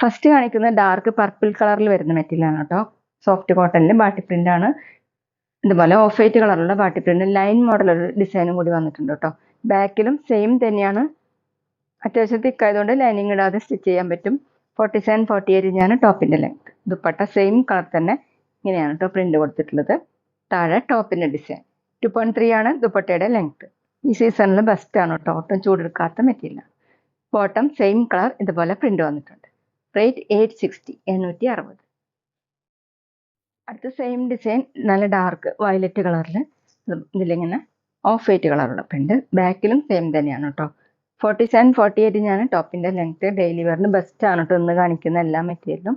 First കാണിക്കുന്നത് dark purple കളറിൽ വരുന്ന മെറ്റീരിയലാണ് കേട്ടോ. സോഫ്റ്റ് കോട്ടണിൽ ബാട്ടി പ്രിന്റ് ആണ്. ഇതുപോലെ ഓഫ് വൈറ്റ് കളറുള്ള ബാട്ടി പ്രിന്റ് ലൈൻ മോഡൽ ഒരു ഡിസൈനും കൂടി വന്നിട്ടുണ്ട് കേട്ടോ. ബാക്കിലും സെയിം തന്നെയാണ്. അത്യാവശ്യം തിക്കായതുകൊണ്ട് ലൈനിങ് ഇടാതെ സ്റ്റിച്ച് ചെയ്യാൻ പറ്റും. 47-48 ആണ് ടോപ്പിന്റെ ലെങ്ത്. ദുപ്പട്ട സെയിം കളർ തന്നെ ഇങ്ങനെയാണ് കേട്ടോ പ്രിന്റ് കൊടുത്തിട്ടുള്ളത്. താഴെ ടോപ്പിന്റെ ഡിസൈൻ 2.3 ആണ് ദുപ്പട്ടയുടെ ലെങ്ത്. ഈ സീസണിൽ ബെസ്റ്റ് ആണ് കേട്ടോ. ഒട്ടും ചൂടെടുക്കാത്ത മെറ്റീരിയൽ. ബോട്ടം സെയിം കളർ ഇതുപോലെ പ്രിന്റ് വന്നിട്ടുണ്ട്. റേറ്റ് 860. അടുത്ത സെയിം ഡിസൈൻ നല്ല ഡാർക്ക് വയലറ്റ് കളറിൽ ഇതിലിങ്ങനെ ഓഫ് വൈറ്റ് കളറുള്ള പ്രിന്റ്. ബാക്കിലും സെയിം തന്നെയാണ് കേട്ടോ. 47-48 ആണ് ടോപ്പിന്റെ ലെങ്ത്. ഡെയിലി വെയറിന് ബെസ്റ്റ് ആണ് കേട്ടോ ഇന്ന് കാണിക്കുന്ന എല്ലാ മെറ്റീരിയലും.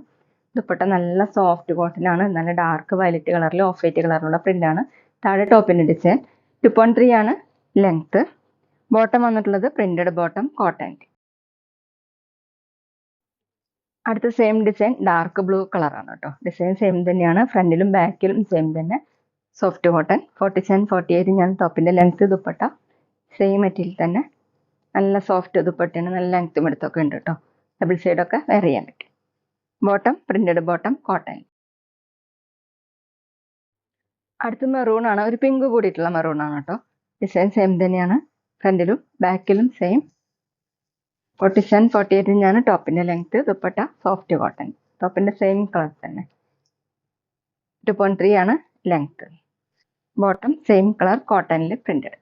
ദുപ്പട്ട നല്ല സോഫ്റ്റ് കോട്ടൺ ആണ്. നല്ല ഡാർക്ക് വയലറ്റ് കളറിൽ ഓഫ് വൈറ്റ് കളറിലുള്ള പ്രിന്റ് ആണ്. താഴെ ടോപ്പിന്റെ ഡിസൈൻ 2.3 ആണ് ലെങ്ത്. ബോട്ടം വന്നിട്ടുള്ളത് പ്രിന്റഡ് ബോട്ടം കോട്ടൺ. അടുത്ത സെയിം ഡിസൈൻ ഡാർക്ക് ബ്ലൂ കളറാണ് കേട്ടോ. ഡിസൈൻ സെയിം തന്നെയാണ്. ഫ്രണ്ടിലും ബാക്കിലും സെയിം തന്നെ. സോഫ്റ്റ് കോട്ടൺ 47-48 ആണ് ടോപ്പിന്റെ ലെങ്ത്. ദുപ്പട്ട സെയിം മെറ്റീരിയൽ തന്നെ. നല്ല സോഫ്റ്റ് ദുപ്പട്ടയാണ്. നല്ല ലെങ്ത്തും എടുത്തൊക്കെ ഉണ്ട് കേട്ടോ. ഡബിൾ സൈഡൊക്കെ വെയർ ചെയ്യാൻ പറ്റും. Bottom printed bottom cotton. അടുത്ത മെറൂൺ ആണ്. ഒരു പിങ്ക് കൂടിയിട്ടുള്ള മെറൂൺ ആണ് കേട്ടോ. ഡിസൈൻ സെയിം തന്നെയാണ്. ഫ്രണ്ടിലും ബാക്കിലും സെയിം. 47-48 ആണ് ടോപ്പിന്റെ ലെങ്ത്. Dupatta soft cotton. ടോപ്പിന്റെ സെയിം കളർ തന്നെ. 2.3 ആണ് ലെങ്ത്. ബോട്ടം സെയിം കളർ കോട്ടണിൽ പ്രിന്റഡ്.